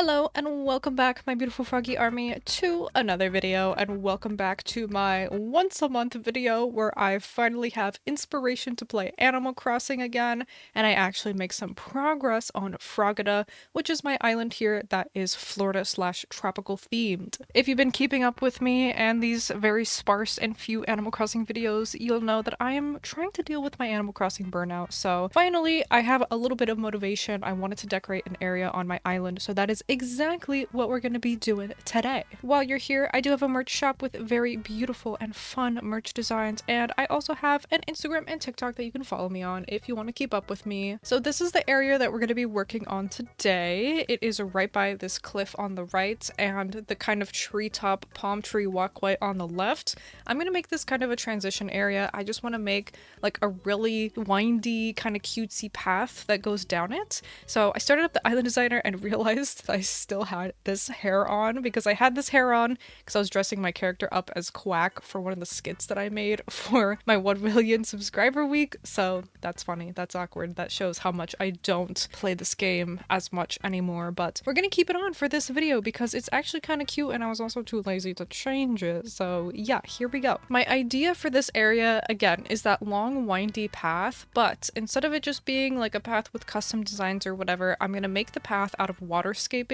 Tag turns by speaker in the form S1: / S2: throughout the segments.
S1: Hello and welcome back, my beautiful froggy army, to another video, and welcome back to my once a month video where I finally have inspiration to play Animal Crossing again, and I actually make some progress on Froggycrossing, which is my island here that is Florida/tropical themed. If you've been keeping up with me and these very sparse and few Animal Crossing videos, you'll know that I am trying to deal with my Animal Crossing burnout, so finally I have a little bit of motivation. I wanted to decorate an area on my island, so that is exactly what we're going to be doing today. While you're here, I do have a merch shop with very beautiful and fun merch designs, and I also have an Instagram and TikTok that you can follow me on if you want to keep up with me. So this is the area that we're going to be working on today. It is right by this cliff on the right and the kind of treetop palm tree walkway on the left. I'm going to make this kind of a transition area. I just want to make like a really windy kind of cutesy path that goes down it. So I started up the island designer and realized I still had this hair on because I had this hair on because I was dressing my character up as Quack for one of the skits that I made for my 1 million subscriber week. So that's funny. That's awkward. That shows how much I don't play this game as much anymore, but we're gonna keep it on for this video because it's actually kind of cute and I was also too lazy to change it. So yeah, here we go. My idea for this area, again, is that long windy path, but instead of it just being like a path with custom designs or whatever, I'm gonna make the path out of waterscaping.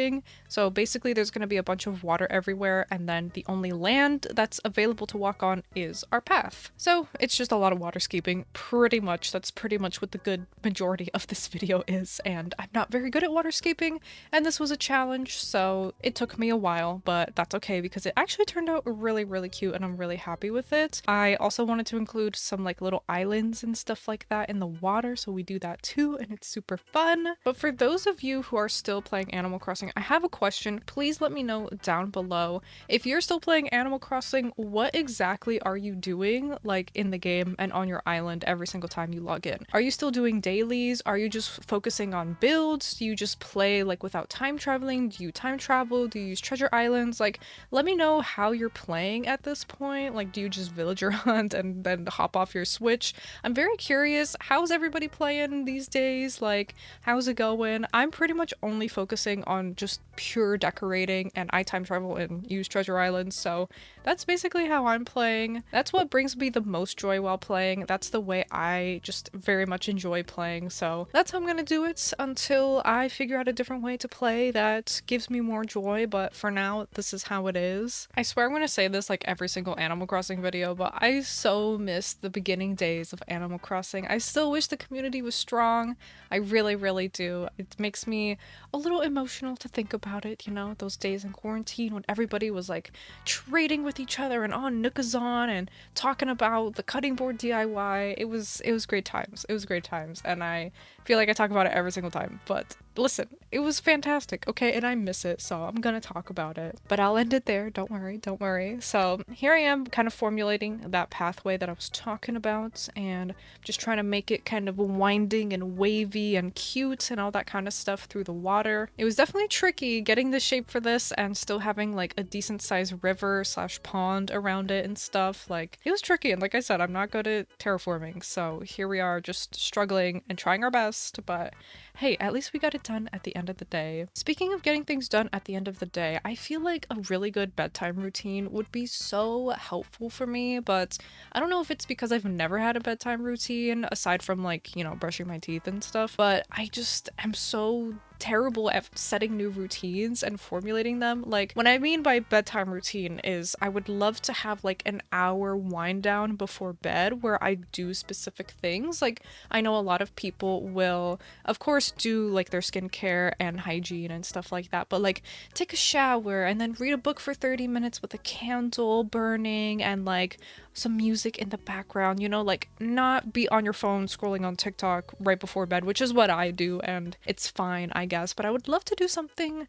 S1: So basically there's going to be a bunch of water everywhere, and then the only land that's available to walk on is our path. So it's just a lot of waterscaping, pretty much. That's pretty much what the good majority of this video is, and I'm not very good at waterscaping, and this was a challenge, so it took me a while, but that's okay because it actually turned out really cute and I'm really happy with it. I also wanted to include some like little islands and stuff like that in the water, so we do that too, and it's super fun. But for those of you who are still playing Animal Crossing, I have a question. Please let me know down below. If you're still playing Animal Crossing, what exactly are you doing like in the game and on your island every single time you log in? Are you still doing dailies? Are you just focusing on builds? Do you just play like without time traveling? Do you time travel? Do you use treasure islands? Like, let me know how you're playing at this point. Like, do you just villager hunt and then hop off your Switch? I'm very curious. How's everybody playing these days? Like, how's it going? I'm pretty much only focusing on just pure decorating, and I time travel and use treasure islands, so that's basically how I'm playing. That's what brings me the most joy while playing. That's the way I just very much enjoy playing, so that's how I'm gonna do it until I figure out a different way to play that gives me more joy, but for now, this is how it is. I swear I'm gonna say this like every single Animal Crossing video, but I so miss the beginning days of Animal Crossing. I still wish the community was strong. I really do. It makes me a little emotional to think about it, you know, those days in quarantine when everybody was like trading with each other and on Nookazon and talking about the cutting board DIY. It was great times. It was great times, and I feel like I talk about it every single time, but listen, it was fantastic, okay, and I miss it, so I'm gonna talk about it. But I'll end it there, don't worry. So here I am kind of formulating that pathway that I was talking about, and just trying to make it kind of winding and wavy and cute and all that kind of stuff through the water. It was definitely tricky getting the shape for this and still having like a decent sized river / pond around it and stuff. Like, it was tricky, and like I said, I'm not good at terraforming, so here we are just struggling and trying our best, but hey, at least we got it done at the end of the day. Speaking of getting things done at the end of the day, I feel like a really good bedtime routine would be so helpful for me, but I don't know if it's because I've never had a bedtime routine aside from like, you know, brushing my teeth and stuff, but I just am so terrible at setting new routines and formulating them. Like, what I mean by bedtime routine is I would love to have like an hour wind down before bed where I do specific things. Like, I know a lot of people will of course do like their skincare and hygiene and stuff like that, but like take a shower and then read a book for 30 minutes with a candle burning and like some music in the background, you know, like not be on your phone scrolling on TikTok right before bed, which is what I do, and it's fine, I guess, but I would love to do something,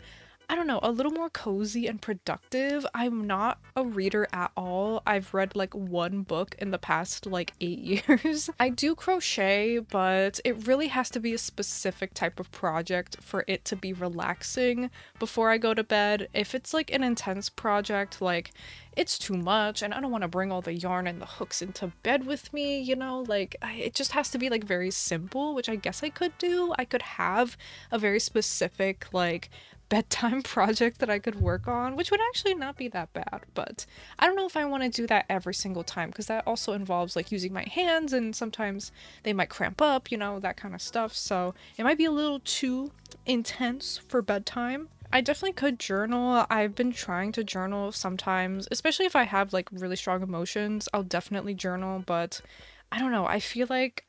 S1: I don't know, a little more cozy and productive. I'm not a reader at all. I've read like one book in the past like 8 years. I do crochet, but it really has to be a specific type of project for it to be relaxing before I go to bed. If it's like an intense project, like it's too much and I don't want to bring all the yarn and the hooks into bed with me, you know, like it just has to be like very simple, which I guess I could do. I could have a very specific like bedtime project that I could work on, which would actually not be that bad, but I don't know if I want to do that every single time because that also involves like using my hands and sometimes they might cramp up, you know, that kind of stuff. So it might be a little too intense for bedtime. I definitely could journal. I've been trying to journal sometimes, especially if I have like really strong emotions. I'll definitely journal, but I don't know. I feel like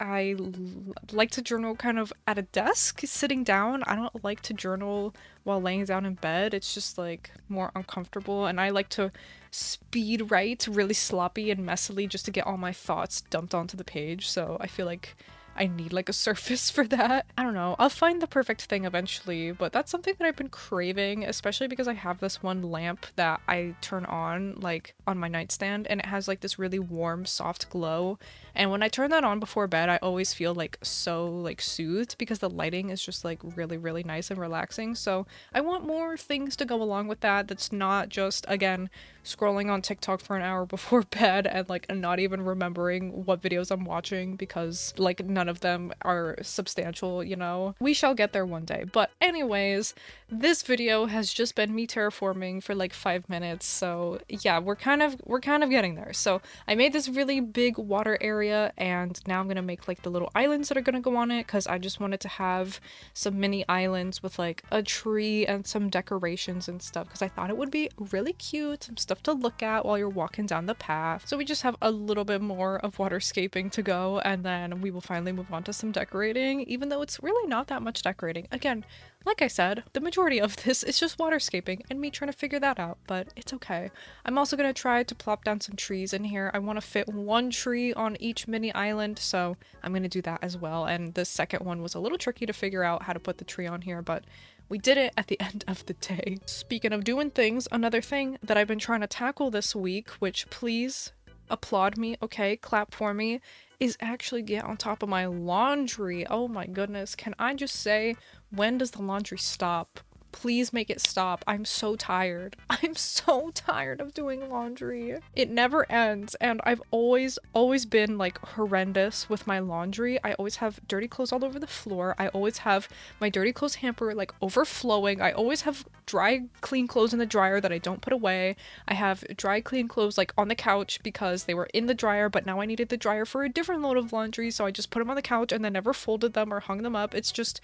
S1: like to journal kind of at a desk, sitting down. I don't like to journal while laying down in bed. It's just like more uncomfortable, and I like to speed write really sloppy and messily just to get all my thoughts dumped onto the page. So I feel like I need like a surface for that. I don't know. I'll find the perfect thing eventually, but that's something that I've been craving, especially because I have this one lamp that I turn on like on my nightstand and it has like this really warm, soft glow. And when I turn that on before bed, I always feel like so like soothed because the lighting is just like really, really nice and relaxing. So I want more things to go along with that. That's not just, again, scrolling on TikTok for an hour before bed and like not even remembering what videos I'm watching because like none of them are substantial, you know? We shall get there one day. But anyways, this video has just been me terraforming for like 5 minutes. So yeah, we're kind of getting there. So I made this really big water area and now I'm gonna make like the little islands that are gonna go on it because I just wanted to have some mini islands with like a tree and some decorations and stuff because I thought it would be really cute, some stuff to look at while you're walking down the path. So we just have a little bit more of waterscaping to go and then we will finally move on to some decorating, even though it's really not that much decorating. Again, like I said, the majority of this is just waterscaping and me trying to figure that out, but it's okay. I'm also going to try to plop down some trees in here. I want to fit one tree on each mini island, so I'm going to do that as well. And the second one was a little tricky to figure out how to put the tree on here, but we did it at the end of the day. Speaking of doing things, another thing that I've been trying to tackle this week, which please applaud me, okay, clap for me, is actually get on top of my laundry. Oh my goodness, can I just say, when does the laundry stop? Please make it stop. I'm so tired. I'm so tired of doing laundry. It never ends, and I've always been like horrendous with my laundry. I always have dirty clothes all over the floor. I always have my dirty clothes hamper like overflowing. I always have dry, clean clothes in the dryer that I don't put away. I have dry, clean clothes like on the couch because they were in the dryer, but now I needed the dryer for a different load of laundry, so I just put them on the couch and then never folded them or hung them up. It's just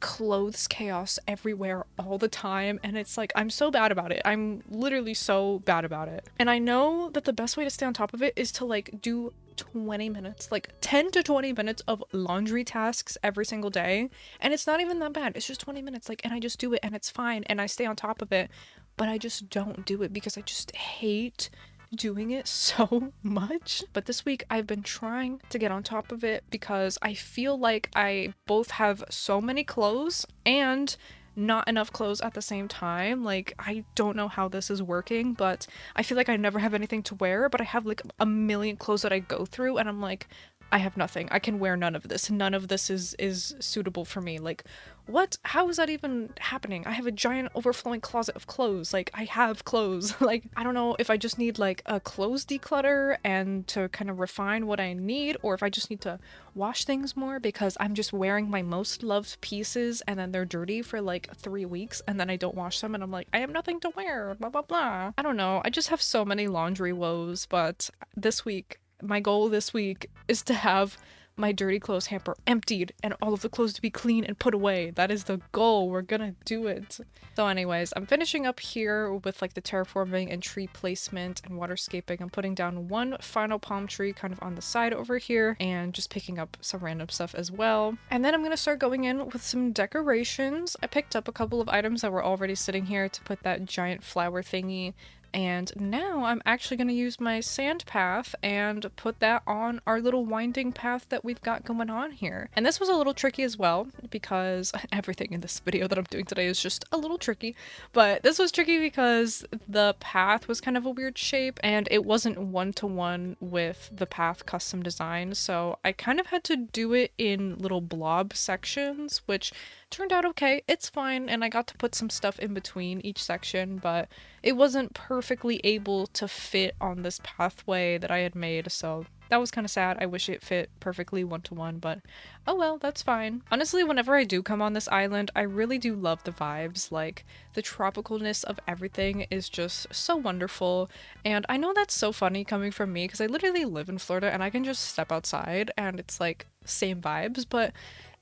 S1: clothes chaos everywhere all the time, and it's like I'm so bad about it. I'm literally so bad about it. And I know that the best way to stay on top of it is to like do 20 minutes, like 10 to 20 minutes of laundry tasks every single day, and it's not even that bad. It's just 20 minutes, like, and I just do it and it's fine and I stay on top of it, but I just don't do it because I just hate doing it so much. But this week I've been trying to get on top of it because I feel like I both have so many clothes and not enough clothes at the same time. Like, I don't know how this is working, but I feel like I never have anything to wear, but I have like a million clothes that I go through and I'm like, I have nothing. I can wear none of this. None of this is suitable for me. Like, what? How is that even happening? I have a giant overflowing closet of clothes. Like, I have clothes. Like, I don't know if I just need like a clothes declutter and to kind of refine what I need, or if I just need to wash things more because I'm just wearing my most loved pieces and then they're dirty for like 3 weeks and then I don't wash them and I'm like, I have nothing to wear, blah, blah, blah. I don't know. I just have so many laundry woes, but this week, my goal this week is to have my dirty clothes hamper emptied and all of the clothes to be clean and put away. That is the goal. We're gonna do it. So anyways, I'm finishing up here with like the terraforming and tree placement and waterscaping. I'm putting down one final palm tree kind of on the side over here and just picking up some random stuff as well. And then I'm gonna start going in with some decorations. I picked up a couple of items that were already sitting here to put that giant flower thingy. And now I'm actually going to use my sand path and put that on our little winding path that we've got going on here. And this was a little tricky as well because everything in this video that I'm doing today is just a little tricky. But this was tricky because the path was kind of a weird shape and it wasn't one-to-one with the path custom design. So I kind of had to do it in little blob sections, which turned out okay. It's fine, and I got to put some stuff in between each section, but it wasn't perfectly able to fit on this pathway that I had made, so that was kind of sad. I wish it fit perfectly one-to-one, but oh well, that's fine. Honestly, whenever I do come on this island, I really do love the vibes. Like, the tropicalness of everything is just so wonderful. And I know that's so funny coming from me because I literally live in Florida and I can just step outside and it's like same vibes, but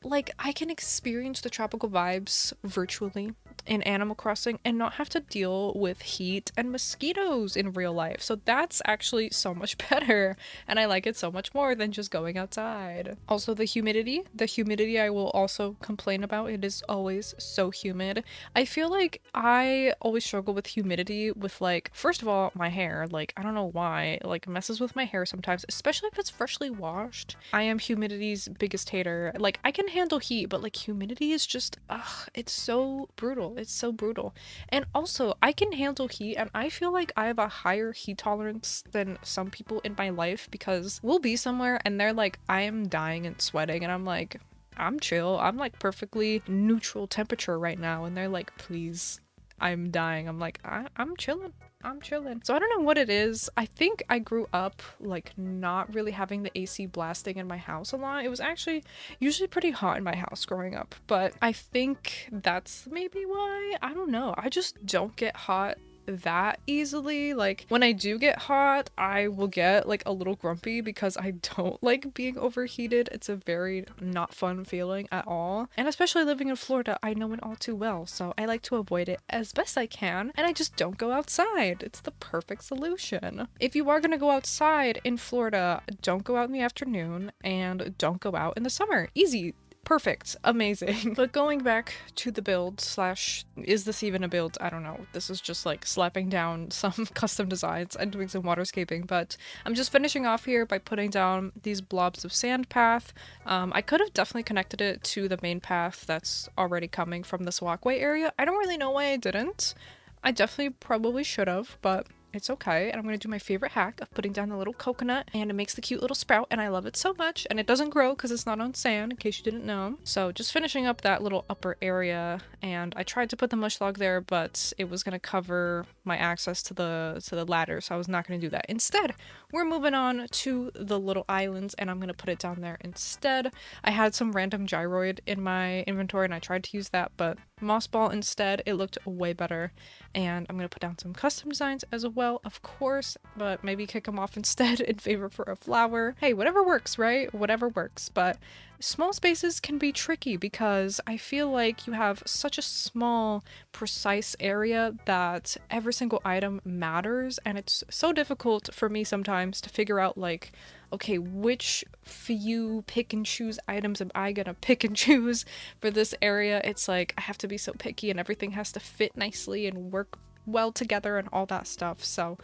S1: like I can experience the tropical vibes virtually in Animal Crossing and not have to deal with heat and mosquitoes in real life. So that's actually so much better, and I like it so much more than just going outside. Also, the humidity. The humidity I will also complain about. It is always so humid. I feel like I always struggle with humidity with, like, first of all, my hair. Like, I don't know why. It, like, messes with my hair sometimes, especially if it's freshly washed. I am humidity's biggest hater. Like, I can handle heat, but like humidity is just, ugh, it's so brutal. It's so brutal. And also, I can handle heat, and I feel like I have a higher heat tolerance than some people in my life because we'll be somewhere and they're like, I am dying and sweating, and I'm like, I'm chill. I'm like perfectly neutral temperature right now. And they're like, please, I'm dying. I'm like, I'm chilling. I'm chilling. So I don't know what it is. I think I grew up like not really having the AC blasting in my house a lot. It was actually usually pretty hot in my house growing up, but I think that's maybe why. I don't know. I just don't get hot that easily. Like, when I do get hot, I will get like a little grumpy because I don't like being overheated. It's a very not fun feeling at all. And especially living in Florida, I know it all too well. So I like to avoid it as best I can, and I just don't go outside. It's the perfect solution. If you are gonna go outside in Florida, don't go out in the afternoon and don't go out in the summer. Easy. Perfect. Amazing. But going back to the build slash, is this even a build? I don't know. This is just like slapping down some custom designs and doing some waterscaping, but I'm just finishing off here by putting down these blobs of sand path. I could have definitely connected it to the main path that's already coming from this walkway area. I don't really know why I didn't. I definitely probably should have, but it's okay. And I'm going to do my favorite hack of putting down the little coconut, and it makes the cute little sprout, and I love it so much. And it doesn't grow because it's not on sand, in case you didn't know. So just finishing up that little upper area, and I tried to put the mush log there, but it was going to cover my access to the ladder, so I was not going to do that. Instead, we're moving on to the little islands, and I'm going to put it down there instead. I had some random gyroid in my inventory, and I tried to use that, but moss ball instead. It looked way better. And I'm going to put down some custom designs as well, of course, but maybe kick them off instead in favor for a flower. Hey, whatever works, right? Whatever works. But small spaces can be tricky because I feel like you have such a small, precise area that every single item matters, and it's so difficult for me sometimes to figure out, like, okay, which few pick and choose items am I gonna pick and choose for this area? It's like I have to be so picky and everything has to fit nicely and work well together and all that stuff. So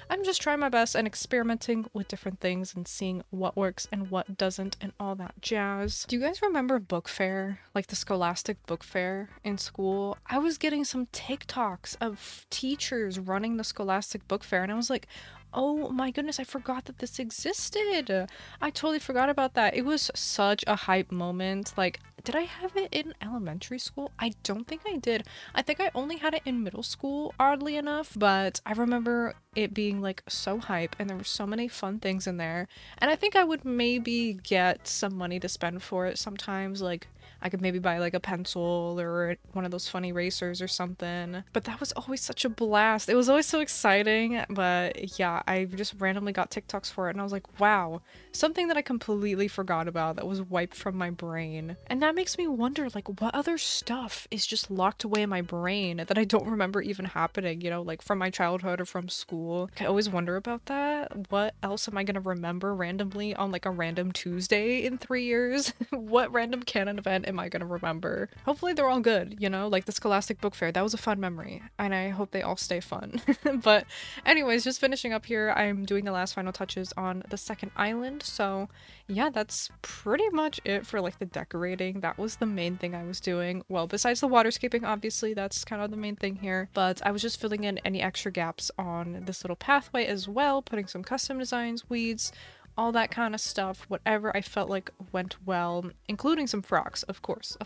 S1: I'm just trying my best and experimenting with different things and seeing what works and what doesn't and all that jazz. Do you guys remember book fair? Like the Scholastic book fair in school? I was getting some TikToks of teachers running the Scholastic book fair, and I was like, oh my goodness, I forgot that this existed. I totally forgot about that. It was such a hype moment. Like, did I have it in elementary school? I don't think I did. I think I only had it in middle school, oddly enough, but I remember it being like so hype, and there were so many fun things in there. And I think I would maybe get some money to spend for it sometimes. Like, I could maybe buy like a pencil or one of those fun erasers or something. But that was always such a blast. It was always so exciting. But yeah, I just randomly got TikToks for it, and I was like, wow, something that I completely forgot about that was wiped from my brain. And that makes me wonder, like, what other stuff is just locked away in my brain that I don't remember even happening, you know, like from my childhood or from school. I always wonder about that. What else am I gonna remember randomly on like a random Tuesday in 3 years? What random canon event am I gonna remember? Hopefully they're all good, you know, like the Scholastic Book Fair. That was a fun memory, and I hope they all stay fun. But anyways, just finishing up here, I'm doing the last final touches on the second island. So yeah, that's pretty much it for like the decorating. That was the main thing I was doing. Well, besides the waterscaping, obviously, that's kind of the main thing here, but I was just filling in any extra gaps on this little pathway as well, putting some custom designs, weeds, all that kind of stuff, whatever I felt like went well, including some frogs, of course,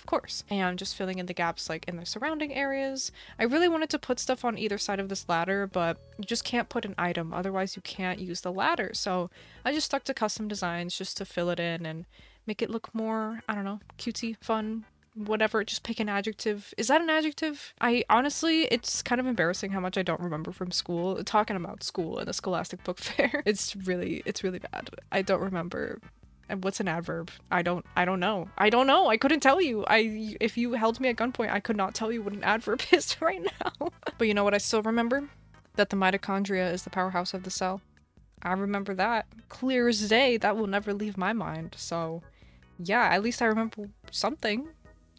S1: and just filling in the gaps like in the surrounding areas. I really wanted to put stuff on either side of this ladder, but you just can't put an item, otherwise you can't use the ladder. So I just stuck to custom designs just to fill it in and make it look more, I don't know, cutesy, fun, whatever. Just pick an adjective. Is that an adjective? I honestly, it's kind of embarrassing how much I don't remember from school. Talking about school and the Scholastic Book Fair, it's really bad. I don't remember. And what's an adverb? I don't know. I couldn't tell you. If you held me at gunpoint, I could not tell you what an adverb is right now. But you know what I still remember? That the mitochondria is the powerhouse of the cell. I remember that. Clear as day. That will never leave my mind. So yeah, at least I remember something.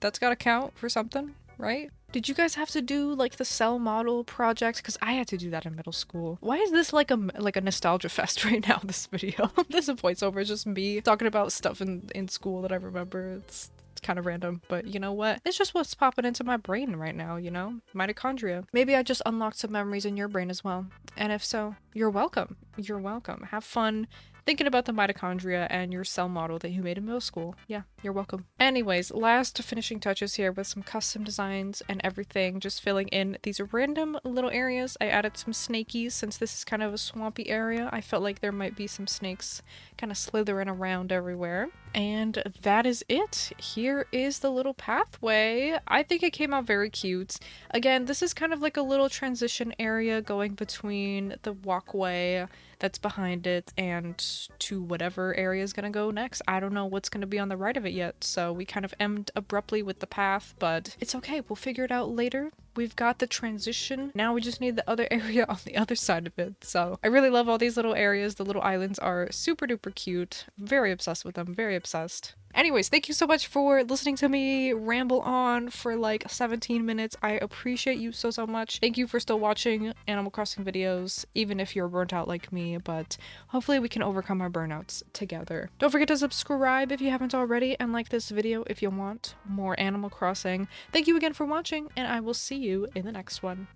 S1: That's gotta count for something, right? Did you guys have to do like the cell model project? Because I had to do that in middle school. Why is this like a nostalgia fest right now, this video? This is a voiceover, it's just me talking about stuff in school that I remember. It's kind of random, but you know what? It's just what's popping into my brain right now, you know? Mitochondria. Maybe I just unlocked some memories in your brain as well. And if so, you're welcome. You're welcome. Have fun thinking about the mitochondria and your cell model that you made in middle school. Yeah, you're welcome. Anyways, last finishing touches here with some custom designs and everything, just filling in these random little areas. I added some snakies since this is kind of a swampy area. I felt like there might be some snakes kind of slithering around everywhere. And that is it. Here is the little pathway. I think it came out very cute. Again, this is kind of like a little transition area going between the walkway that's behind it and to whatever area is gonna go next. I don't know what's gonna be on the right of it yet, so we kind of ended abruptly with the path, but it's okay, we'll figure it out later. We've got the transition. Now we just need the other area on the other side of it. So I really love all these little areas. The little islands are super duper cute. Very obsessed with them, very obsessed. Anyways, thank you so much for listening to me ramble on for like 17 minutes. I appreciate you so much. Thank you for still watching Animal Crossing videos, even if you're burnt out like me, but hopefully we can overcome our burnouts together. Don't forget to subscribe if you haven't already, and like this video if you want more Animal Crossing. Thank you again for watching, and I will see you in the next one.